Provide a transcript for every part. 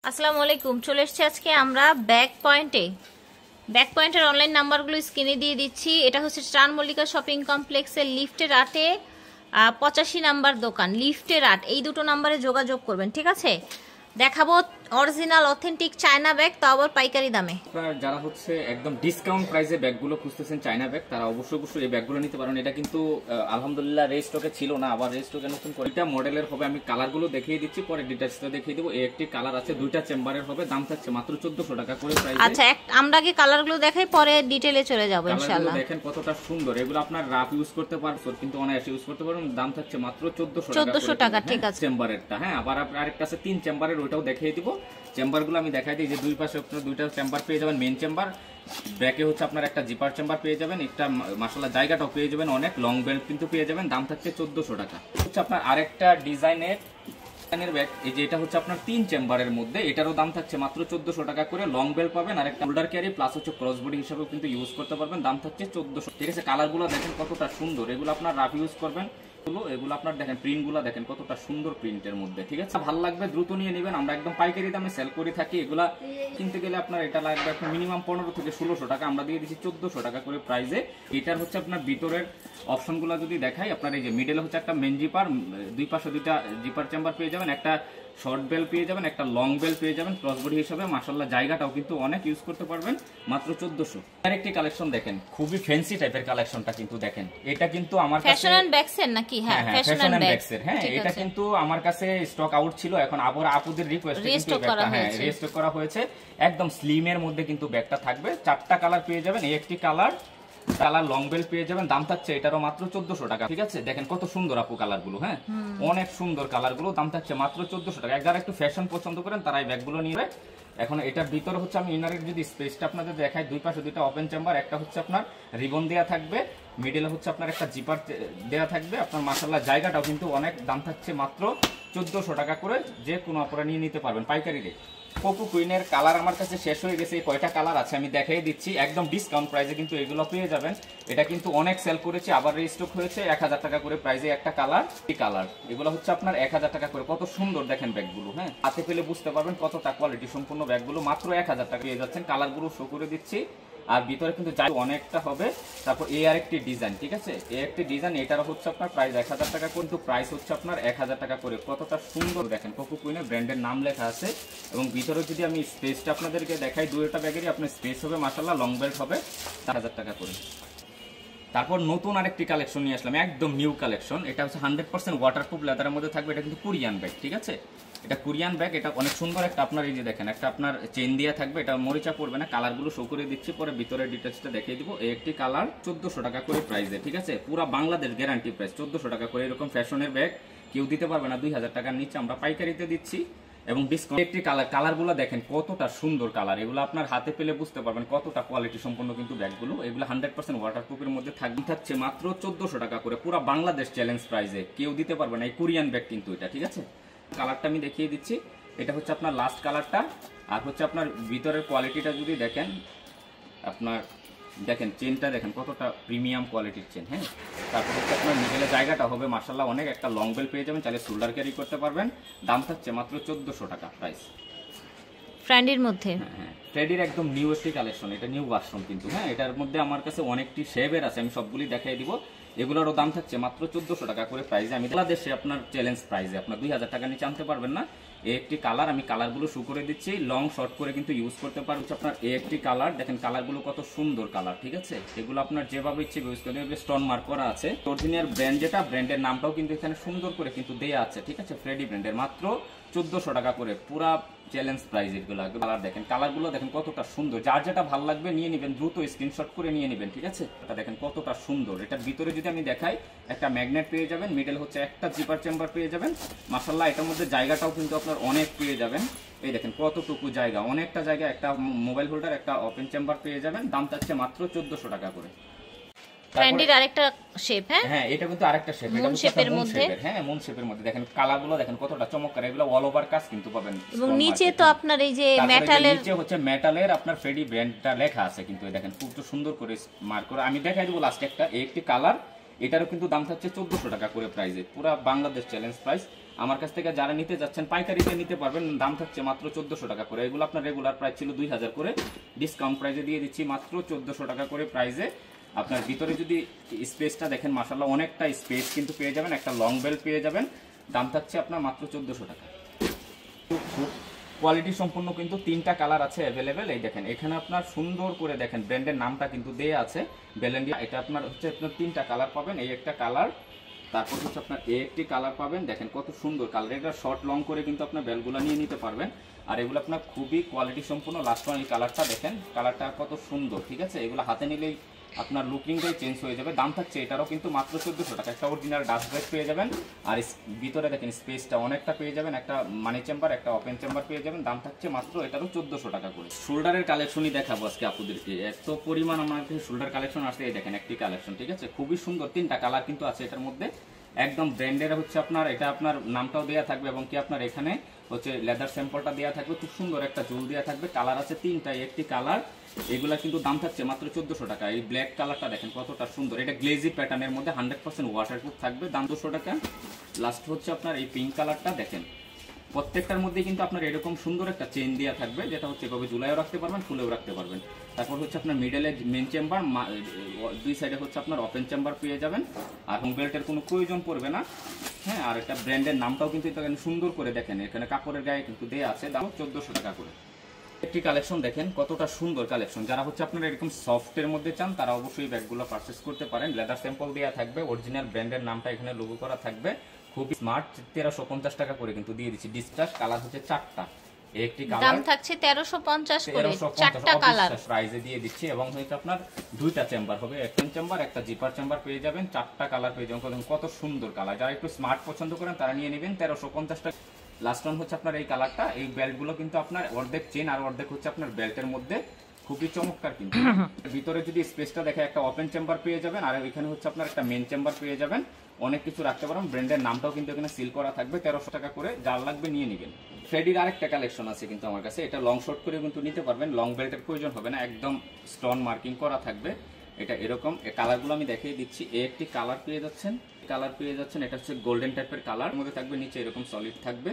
আসসালামু আলাইকুম। চলে এসেছি আজকে আমরা ব্যাক পয়েন্টের অনলাইন নাম্বারগুলো স্ক্রিনে দিয়ে দিচ্ছি। এটা হচ্ছে স্টার মল্লিকা শপিং কমপ্লেক্সের লিফটের 8-এ 85 নাম্বার দোকান, লিফটের 8, এই দুটো নাম্বারে যোগাযোগ করবেন। ঠিক আছে, দেখাবো অরিজিনাল অথেন্টিক চায়না ব্যাগ, তাও আবার পাইকারি দামে। আপনারা যারা হচ্ছে একদম ডিসকাউন্ট প্রাইসে ব্যাগগুলো খুঁজতেছেন চায়না ব্যাগ, তারা অবশ্যই এই ব্যাগগুলো নিতে পারেন। এটা কিন্তু আলহামদুলিল্লাহ রেস্টকে ছিল না, আবার রেস্টকে নতুন করে এটা মডেলের হবে। আমি কালারগুলো দেখিয়ে দিচ্ছি, পরে ডিটেইলসটা দেখিয়ে দেবো। এই একটি কালার আছে, দুইটা চেম্বারের হবে, দাম থাকছে মাত্র 1400 টাকা করে প্রাইস। আচ্ছা, আমরা আগে কালারগুলো দেখাই, পরে ডিটেইলে চলে যাব ইনশাআল্লাহ। দেখেন কতটা সুন্দর, এগুলো আপনার রাফ ইউজ করতে পারবেন, কিন্তু অনায়াসে ইউজ করতে পারবেন। দাম থাকছে মাত্র 1400 টাকা। ঠিক আছে, চেম্বারেরটা। হ্যাঁ, আবার আরেকটা আছে 3 চেম্বারের, ওইটাও দেখিয়ে দিব। চেম্বারগুলো আমি দেখাই দিই যে দুই পাশে আপনার দুইটা চেম্বার পেয়ে যাবেন। মেইন চেম্বার, ব্যাকে হচ্ছে আপনার একটা জিপার চেম্বার পেয়ে যাবেন, একটা মাশাআল্লাহ জায়গাটাও পেয়ে যাবেন, অনেক লং বেল্ট কিন্তু পেয়ে যাবেন। দাম থাকছে 1400 টাকা। হচ্ছে আপনার আরেকটা ডিজাইনের ব্যাগ, এই যে এটা হচ্ছে আপনার 3 চেম্বারের মধ্যে, এটারও দাম থাকছে মাত্র 1400 টাকা করে। লং বেল্ট পাবেন, আর একটা হোল্ডার ক্যারি প্লাস হচ্ছে ক্রস বডি হিসেবেও কিন্তু ইউজ করতে পারবেন। দাম থাকছে 1400। ঠিক আছে, কালারগুলো দেখেন কতটা সুন্দর, এগুলো আপনার রাফ ইউজ করবেন। এগুলো আপনার দেখেন প্রিন্টগুলো দেখেন কতটা সুন্দর প্রিন্টের মধ্যে। ঠিক আছে, ভালো লাগবে দ্রুত নিয়ে নেবেন। আমরা একদম পাইকারি দামে সেল করে থাকি। এগুলা কিনতে গেলে আপনার এটা লাগবে আপনার মিনিমাম 15 থেকে 1600 টাকা, আমরা দিয়ে দিচ্ছি 1400 টাকা করে প্রাইসে। এটার হচ্ছে আপনার ভিতরের অপশনগুলো যদি দেখাই, আপনার এই যে মিডলে হচ্ছে একটা মেন জিপার, দুই পাশে দুইটা জিপার চেম্বার পেয়ে যাবেন, একটা শর্ট বেল পেয়ে যাবেন, একটা লং বেল পেয়ে যাবেন ক্রস বডি হিসেবে। মাশাআল্লাহ জায়গাটাও কিন্তু অনেক ইউজ করতে পারবেন, মাত্র 1400। আরেকটি কালেকশন দেখেন, খুবই ফ্যান্সি টাইপের কালেকশনটা কিন্তু দেখেন। এটা কিন্তু আমার কাছে ফ্যাশন এন্ড ব্যাগসের নাকি? হ্যাঁ, ফ্যাশন এন্ড ব্যাগসের। হ্যাঁ, এটা কিন্তু আমার কাছে স্টক আউট ছিল, এখন আবার আপুদের রিকোয়েস্টে কিন্তু রিস্টক করা হয়েছে। একদম স্লিমের মধ্যে কিন্তু ব্যাগটা থাকবে। 4টা কালার পেয়ে যাবেন, এই একটি কালার লং বেল পেয়ে যাবেন। দাম থাকছে এটারও মাত্র 1400 টাকা। ঠিক আছে, দেখেন কত সুন্দর আপু কালারগুলো। হ্যাঁ, অনেক সুন্দর কালারগুলো। দাম থাকছে মাত্র 1400 টাকা। যারা একটু ফ্যাশন পছন্দ করেন তারা এই ব্যাগগুলো নিয়ে। এখন এটার ভিতরে হচ্ছে আমি ইনারের যদি স্পেসটা আপনাদের দেখাই, দুই পাশে দুইটা ওপেন চেম্বার, একটা হচ্ছে আপনার রিবন দেয়া থাকবে, মিডলে হচ্ছে আপনার একটা জিপার দেয়া থাকবে। আপনার মাশাআল্লাহ জায়গাটাও কিন্তু অনেক। দাম থাকছে মাত্র 1400 টাকা করে। যে কোনো আপনারা নিয়ে নিতে পারবেন পাইকারি রেট। কোকো কুইনের কালার আমার কাছে শেষ হয়ে গেছে। কয়টা কালার আছে আমি দেখাই দিচ্ছি, একদম ডিসকাউন্ট প্রাইসে কিন্তু এগুলো পেয়ে যাবেন। এটা কিন্তু অনেক সেল করেছে, আবার রিস্টক হয়েছে 1000 টাকা করে প্রাইসে একটা কালার। এই কালার এগুলো হচ্ছে আপনার 1000 টাকা করে। কত সুন্দর দেখেন ব্যাগগুলো। হ্যাঁ, হাতে পেলে বুঝতে পারবেন কতটা কোয়ালিটি সম্পূর্ণ ব্যাগগুলো। মাত্র 1000 টাকা পেয়ে যাচ্ছেন। কালারগুলো শো করে দিচ্ছি, আর ভিতরে কিন্তু যাই অনেকটা হবে। তারপর এই আরেকটি ডিজাইন, ঠিক আছে, এই একটি ডিজাইন, এটারও হচ্ছে আপনার প্রাইস 1000 টাকা, কিন্তু প্রাইস হচ্ছে আপনার 1000 টাকা করে। কতটা সুন্দর দেখেন, কোকো কুইনের ব্র্যান্ডের নাম লেখা আছে। এবং ভিতরে যদি আমি স্পেসটা আপনাদেরকে দেখাই, দুইটা ব্যাগেরই আপনার স্পেস হবে মাশাআল্লাহ, লং বেল্ট হবে 4000 টাকা করে। তারপর নতুন আরেকটি কালেকশন নিয়ে আসলাম, একদম নিউ কালেকশন। এটা হচ্ছে 100% ওয়াটারপ্রুফ লেদারের মধ্যে থাকবে। এটা কিন্তু কোরিয়ান ব্যাগ। ঠিক আছে, এটা কোরিয়ান ব্যাগ। এটা অনেক সুন্দর একটা আপনার এই যে দেখেন একটা আপনার চেইন দিয়ে থাকবে, এটা মরিচা পড়বে না। কালারগুলো শো করে দিচ্ছি, পরে ভিতরে ডিটেইলসটা দেখিয়ে দিব। এই একটি কালার 1400 টাকা করে প্রাইসে। ঠিক আছে, পুরো বাংলাদেশ গ্যারান্টি প্রাইস 1400 টাকা করে। এরকম ফ্যাশনের ব্যাগ কেউ দিতে পারবে না 2000 টাকার নিচে, আমরা পাইকারিতে দিচ্ছি এবং ডিসকাউন্ট। একটি কালারগুলো দেখেন কতটা সুন্দর কালার, এগুলো আপনার হাতে পেলে বুঝতে পারবেন কতটা কোয়ালিটি সম্পন্ন কিন্তু ব্যাগগুলো। এগুলো 100% ওয়াটারপ্রুফের মধ্যে থাকছে মাত্র 1400 টাকা করে। পুরো বাংলাদেশ চ্যালেঞ্জ প্রাইসে কেউ দিতে পারবে না এই কোরিয়ান ব্যাগ কিন্তু এটা। ঠিক আছে, কালারটা আমি দেখিয়ে দিচ্ছি। এটা হচ্ছে আপনার লাস্ট কালারটা। আর হচ্ছে আপনার ভিতরের কোয়ালিটিটা যদি দেখেন, আপনার দেখেন চেনটা দেখেন কতটা প্রিমিয়াম কোয়ালিটির চেন। হ্যাঁ, তারপর হচ্ছে আপনার মিডলে জায়গাটা হবে মাশাআল্লাহ অনেক, একটা লং বেল পেয়ে যাবেন, চাইলে শোল্ডার ক্যারি করতে পারবেন। দাম থাকছে মাত্র 1400 টাকা প্রাইস। ফ্রেন্ডের মধ্যে, হ্যাঁ, ট্রেডির একদম নিউ একটি কালেকশন, এটা নিউ ভার্সন কিন্তু। হ্যাঁ, এটার মধ্যে আমার কাছে অনেকটি শেপের আছে, আমি সবগুলি দেখাই দিব। এগুলোরও দাম থাকছে মাত্র 1400 টাকা করে প্রাইসে। আমি বাংলাদেশে আপনার চ্যালেঞ্জ প্রাইসে আপনার 2000 টাকা নিচে আনতে পারবেন না। এই একটি কালার, আমি কালারগুলো শো করে দিচ্ছি, লং শর্ট করে কিন্তু ইউজ করতে পারবেন। আপনার এই একটি কালার দেখেন, কালারগুলো কত সুন্দর কালার। ঠিক আছে, এগুলো আপনার যেভাবে ইচ্ছে ইউজ করতে হবে। স্টোন মার্ক করা আছে, অরিজিনাল ব্র্যান্ড যেটা, ব্র্যান্ডের নামটাও কিন্তু এখানে সুন্দর করে কিন্তু দেয়া আছে। ঠিক আছে, ফ্রেডি ব্র্যান্ডের, মাত্র 1400 টাকা করে পুরা চ্যালেঞ্জ প্রাইস। এগুলো কালার দেখেন, কালারগুলো দেখেন কতটা সুন্দর। যার যেটা ভালো লাগবে নিয়ে নেবেন, দ্রুত স্ক্রিনশট করে নিয়ে নেবেন। ঠিক আছে, এটা দেখেন কতটা সুন্দর। এটার ভিতরে যদি আমি দেখাই, একটা ম্যাগনেট পেয়ে যাবেন, মিডল হচ্ছে একটা জিপার চেম্বার পেয়ে যাবেন। মাশাআল্লাহ এটার মধ্যে জায়গাটাও কিন্তু আপনার অনেক পেয়ে যাবেন। এই দেখেন কতটুকু জায়গা, অনেকটা জায়গা, একটা মোবাইল হোল্ডার, একটা ওপেন চেম্বার পেয়ে যাবেন। দাম থাকছে মাত্র 1400 টাকা করে। ট্রেন্ডের আরেকটা শেপ। হ্যাঁ, এটা কিন্তু আরেকটা শেপ, এটা হচ্ছে শেপের মধ্যে। হ্যাঁ, মুন শেপের মধ্যে দেখেন কালারগুলো দেখেন কতটা চমৎকার। এগুলো অল ওভার কাজ কিন্তু পাবেন। এবং নিচে তো আপনার এই যে মেটালের, নিচে হচ্ছে মেটালের আপনার ফ্রেডি ব্র্যান্ডটা লেখা আছে কিন্তু। দেখেন খুব সুন্দর করে মার্ক করে। আমি দেখাই দেব লাস্ট একটা, এই একটি কালার, এটারও কিন্তু দাম থাকছে 1400 টাকা করে প্রাইসে। পুরো বাংলাদেশ চ্যালেঞ্জ প্রাইস আমার কাছ থেকে যারা নিতে যাচ্ছেন পাইকারিতে নিতে পারবেন, দাম থাকছে মাত্র 1400 টাকা করে। এগুলো আপনার রেগুলার প্রাইস ছিল 2000 করে, ডিসকাউন্ট প্রাইসে দিয়ে দিচ্ছি মাত্র 1400 টাকা করে প্রাইসে। আপনার ভিতরে যদি স্পেসটা দেখেন মাশাআল্লাহ অনেকটা স্পেস কিন্তু পেয়ে যাবেন, একটা লং বেল্ট পেয়ে যাবেন, দাম থাকছে আপনার মাত্র 1400 টাকা। কোয়ালিটি সম্পূর্ণ কিন্তু 3টা কালার আছে অ্যাভেলেবেল। এই দেখেন এখানে আপনার সুন্দর করে দেখেন ব্র্যান্ডের নামটা কিন্তু দেয়া আছে বেলেন্ডিয়া। এটা আপনার হচ্ছে আপনার 3টা কালার পাবেন, এই একটা কালার, তারপর হচ্ছে আপনার এই একটি কালার পাবেন। দেখেন কত সুন্দর কালার, এটা শর্ট লং করে কিন্তু আপনার বেলগুলো নিয়ে নিতে পারবেন। আর এগুলো আপনার খুবই কোয়ালিটি সম্পূর্ণ। লাস্ট ওয়ান এই কালারটা দেখেন, কালারটা কত সুন্দর, ঠিক আছে। এগুলো হাতে নিলেই আপনার লুকিংটাই চেঞ্জ হয়ে যাবে। দাম থাকছে এটারও কিন্তু মাত্র 1400 টাকা। একটা অরিজিনাল ডাস্ট ব্যাগ পেয়ে যাবেন, আর ভিতরে দেখেন স্পেসটা অনেকটা পেয়ে যাবেন, একটা মানি চেম্বার, একটা ওপেন চেম্বার পেয়ে যাবেন। দাম থাকছে মাত্র এটারও 1400 টাকা করে। শোল্ডারের কালেকশনই দেখাবো আজকে আপনাদেরকে, এত পরিমাণ আমাদের শোল্ডার কালেকশন আসছে। এই দেখেন একটি কালেকশন, ঠিক আছে, খুবই সুন্দর, 3টা কালার কিন্তু আছে এটার মধ্যে। একদম ব্র্যান্ডের হচ্ছে আপনার, এটা আপনার নামটাও দেওয়া থাকবে এবং কি আপনার এখানে হচ্ছে লেদার স্যাম্পলটা দেওয়া থাকবে, খুব সুন্দর একটা জুল দেওয়া থাকবে। কালার আছে 3টা, একটি কালার। এগুলা কিন্তু দাম থাকছে মাত্র 1400 টাকা। এই ব্ল্যাক কালারটা দেখেন কতটা সুন্দর, এটা গ্লেজি প্যাটার্নের মধ্যে 100% ওয়াটারপ্রুফ থাকবে, দাম 200 টাকা। লাস্ট হচ্ছে আপনার এই পিঙ্ক কালারটা দেখেন, প্রত্যেকটার মধ্যে কিন্তু আপনার এরকম সুন্দর একটা চেন দেওয়া থাকবে, যেটা হচ্ছে এভাবে ঝুলাইও রাখতে পারবেন, ফুলেও রাখতে পারবেন। তারপর হচ্ছে আপনার মিডলে মেন চেম্বার, দুই সাইডে হচ্ছে আপনার ওপেন চেম্বার পেয়ে যাবেন, আর হোম বেল্টের কোনো প্রয়োজন পড়বে না। হ্যাঁ, আর একটা ব্র্যান্ডের নামটাও কিন্তু এখানে সুন্দর করে দেখেন, এখানে কাপড়ের গায়ে কিন্তু দেওয়া আছে, দাম 1400 টাকা করে। একটি কালেকশন দেখেন কতটা সুন্দর কালেকশন। যারা হচ্ছে আপনারা এরকম সফটের মধ্যে চান তারা অবশ্যই ব্যাগগুলো পারচেজ করতে পারেন। লেদার স্যাম্পল দেওয়া থাকবে, অরিজিনাল ব্র্যান্ডের নামটা এখানে লোগো করা থাকবে, খুবই স্মার্ট। 1350 টাকা করে কিন্তু দিয়ে দিচ্ছি। ডিসকাস কালার হচ্ছে 4টা, একটি কালার দাম থাকছে 1350 করে, 4টা কালার প্রাইসে দিয়ে দিচ্ছি। এবং হচ্ছে আপনার 2টা চেম্বার হবে, একটা চেম্বার একটা জিপার চেম্বার পেয়ে যাবেন, 4টা কালার পেয়ে যাবেন। কত সুন্দর কালার, যারা একটু স্মার্ট পছন্দ করেন তারা নিয়ে নেবেন 1350 টাকা। লাস্ট ওয়ান হচ্ছে আপনার এই কালারটা, এই বেল্টগুলো কিন্তু আপনার অর্ধেক চেন আর অর্ধেক হচ্ছে আপনার বেল্টের মধ্যে, খুবই চমৎকার কিন্তু। ভিতরে যদি স্পেসটা দেখে একটা ওপেন চেম্বার পেয়ে যাবেন, আর এখানে হচ্ছে আপনার একটা মেন চেম্বার পেয়ে যাবেন, অনেক কিছু রাখতে পারেন। ব্র্যান্ডের নামটাও কিন্তু এখানে সিল করা থাকবে, 1300 টাকা করে। যার লাগবে নিয়ে নেবেন। ফ্রেডির আরেকটা কালেকশন আছে কিন্তু আমার কাছে, এটা লং শর্ট করে কিন্তু নিতে পারবেন, লং বেল্টের প্রয়োজন হবে না, একদম স্টোন মার্কিং করা থাকবে। এটা এরকম, এই কালারগুলো আমি দেখিয়ে দিচ্ছি। একটি কালার পেয়ে যাচ্ছেন, এটা হচ্ছে গোল্ডেন টাইপের কালার, মধ্যে থাকবে নিচে এরকম সলিড থাকবে,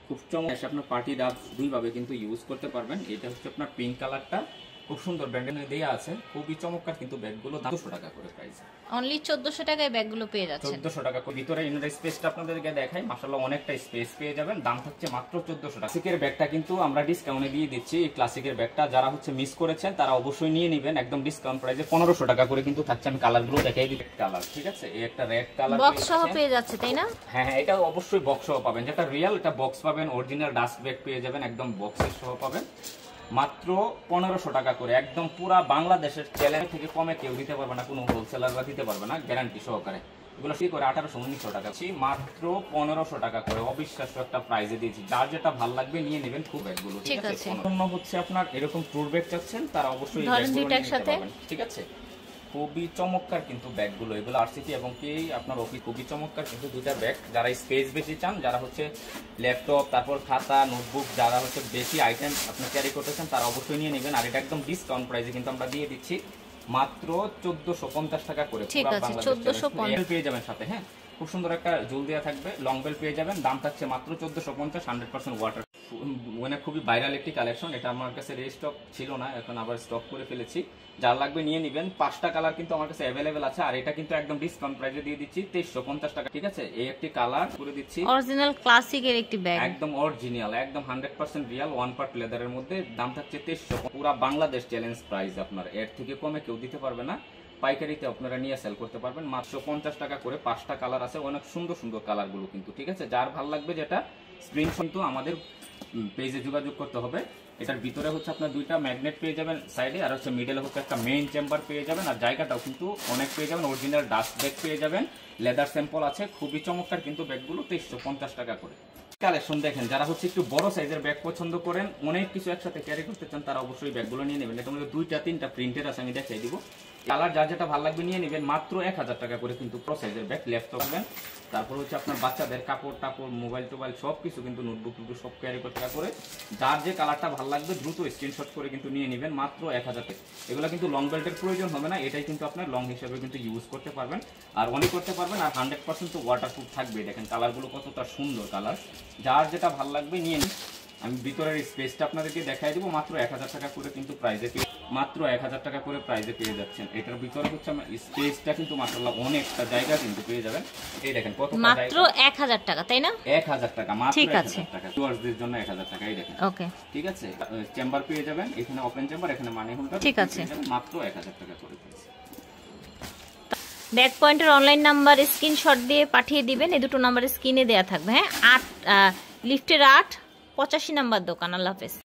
খুব চমৎকার। আপনার পার্টি ডাব দুইভাবে কিন্তু ইউজ করতে পারবেন। এটা হচ্ছে আপনার পিঙ্ক কালারটা, খুব সুন্দর ব্র্যান্ডের দেয়া আছে, খুবই চমৎকার কিন্তু ব্যাগগুলো 200 টাকা করে প্রাইস। অনলি 1400 টাকায় ব্যাগগুলো পেয়ে যাচ্ছেন। 1400 টাকা করে। ভিতরে ইনার স্পেসটা আপনাদেরকে দেখাই, মাশাআল্লাহ অনেকটা স্পেস পেয়ে যাবেন, দাম থাকছে মাত্র 1400 টাকা। ক্লাসিকের ব্যাগটা কিন্তু আমরা ডিসকাউন্টে দিয়ে দিচ্ছি। এই ক্লাসিকের ব্যাগটা যারা হচ্ছে মিস করেছেন তারা অবশ্যই নিয়ে নেবেন, একদম ডিসকাউন্ট প্রাইসে 1500 টাকা করে কিন্তু থাকছে। আমি কালারগুলো দেখাই দিই। কালার, ঠিক আছে, এই একটা রেড কালার বক্স সহ পেয়ে যাচ্ছে, তাই না? হ্যাঁ, এটা অবশ্যই বক্স সহ পাবেন, যেটা রিয়েল এটা বক্স পাবেন, অরিজিনাল ডাস্ট ব্যাগ পেয়ে যাবেন, একদম বক্সের সহ পাবেন, মাত্র 1500 টাকা করে। একদম পুরা বাংলাদেশের চ্যালেঞ্জ থেকে কমে কেউ দিতে পারবে না, কোনো হোলসেলাররা দিতে পারবে না, গ্যারান্টি সহকারে। এগুলো কি করে 1800-1900 টাকা, মাত্র 1500 টাকা করে। অবিশ্বাস্য একটা প্রাইজে দিয়েছি, যার যেটা ভালো লাগবে নিয়ে নেবেন খুব ব্যাগগুলো, ঠিক আছে। অন্য হচ্ছে আপনার এরকম ট্যুর ব্যাগ চাচ্ছেন তারা অবশ্যই ব্যাগগুলো নিতে পারবেন, ঠিক আছে। খুবই চমৎকার কিন্তু ব্যাগগুলো, এগুলো আরসিটি এবং কি আপনার অফিস, খুবই চমৎকার কিন্তু দুইটা ব্যাগ। যারা স্পেস বেশি চান, যারা হচ্ছে ল্যাপটপ, তারপর খাতা, নোটবুক, যারা হচ্ছে বেশি আইটেম আপনি ক্যারি করতে চান তারা অবশ্যই নিয়ে নেবেন। আর এটা একদম ডিসকাউন্ট প্রাইসে কিন্তু আমরা দিয়ে দিচ্ছি মাত্র 1450 টাকা করে। ঠিক আছে, 1450 পেয়ে যাবেন সাথে। হ্যাঁ, খুব সুন্দর একটা জুল দেওয়া থাকবে, লং বেল পেয়ে যাবেন, দাম থাকছে মাত্র 1450, 100% ওয়াটার, মানে খুবই ভাইরাল একটি কালেকশন। এটা আমার কাছে রেস্টক ছিল না, এখন আবার স্টক করে ফেলেছি, যার লাগবে নিয়ে নেবেন। 5টা কালার কিন্তু আমার কাছে অ্যাভেলেবেল আছে, আর এটা কিন্তু একদম ডিসকাউন্ট প্রাইসে দিয়ে দিচ্ছি 2350 টাকা, ঠিক আছে। এই একটি কালার করে দিচ্ছি, অরিজিনাল ক্লাসিকের একটি ব্যাগ, একদম অরিজিনাল, একদম 100% রিয়াল, 1 পার্ট লেদারের মধ্যে, দাম থাকছে 2300। পুরো বাংলাদেশ চ্যালেঞ্জ প্রাইস, আপনার এর থেকে কমে কেউ দিতে পারবে না। পাইকারিতে আপনারা নিয়ে সেল করতে পারবেন মাত্র 50 টাকা করে। 5টা কালার আছে, অনেক সুন্দর সুন্দর কালারগুলো কিন্তু, ঠিক আছে। যার ভালো লাগবে যেটা স্ক্রিনশট কিন্তু আমাদের পেজে যোগাযোগ করতে হবে। এটার ভিতরে হচ্ছে আপনার 2টা ম্যাগনেট পেয়ে যাবেন সাইডে, আর হচ্ছে মিডলে হচ্ছে একটা মেইন চেম্বার পেয়ে যাবেন, আর জায়গাটাও কিন্তু অনেক পেয়ে যাবেন। অরিজিনাল ডাস্ট ব্যাগ পেয়ে যাবেন, লেদার স্যাম্পল আছে, খুবই চমৎকার কিন্তু ব্যাগগুলো 2350 টাকা করে। কালেকশন দেখেন, যারা হচ্ছে একটু বড় সাইজের ব্যাগ পছন্দ করেন, অনেক কিছু একসাথে ক্যারি করতে চান, তারা অবশ্যই ব্যাগগুলো নিয়ে নেবেন। এটা মধ্যে 2টা 3টা প্রিন্টের আছে, আমি দেখাই দিব। কালার যার যেটা ভালো লাগবে নিয়ে নেবেন, মাত্র 1000 টাকা করে কিন্তু সাইজের ব্যাগ লেফট করবেন। তারপর হচ্ছে আপনার বাচ্চাদের কাপড় টাপড় মোবাইল টোবাইল সবকিছু কিন্তু নোটবুক টুটবুক সব ক্যারি করতে করে যার যে কালারটা ভালো লাগবে দ্রুত স্ক্রিনশট করে কিন্তু নিয়ে নেবেন, মাত্র 1000 টাকা। এগুলো কিন্তু লং বেল্টের প্রয়োজন হবে না, এটাই কিন্তু আপনার লং হিসেবে কিন্তু ইউজ করতে পারবেন আর অনেক করতে পারবেন। আর 100% তো ওয়াটারপ্রুফ থাকবে। দেখেন কালারগুলো কতটা সুন্দর কালার, যার যেটা ভালো লাগবে নিয়ে নিন। আমি ভিতরের স্পেসটা আপনাদেরকে দেখাই দিব, মাত্র 1000 টাকা করে কিন্তু প্রাইজে মাত্র 1000 টাকা করে প্রাইজে পেয়ে যাচ্ছেন। এটার ভিতরে হচ্ছে স্পেসটা কিন্তু মাশাআল্লাহ অনেকটা জায়গা কিন্তু পেয়ে যাবেন। এই দেখেন কত মাত্র 1000 টাকা, তাই না? 1000 টাকা মাত্র। ঠিক আছে, 1000 টাকা ভিউয়ারদের জন্য 1000 টাকা। এই দেখেন, ওকে ঠিক আছে। চেম্বার পেয়ে যাবেন, এখানে ওপেন চেম্বার, এখানে মানি হোল্ডার, ঠিক আছে, মাত্র 1000 টাকা করে পেয়েছে। ব্যাক পয়েন্টের অনলাইন নাম্বার স্ক্রিনশট দিয়ে পাঠিয়ে দিবেন, এই দুটো নাম্বার স্ক্রিনে দেয়া থাকবে। হ্যাঁ, লিফটের 8 85 নাম্বার দোকান। আল্লাহ হাফেজ।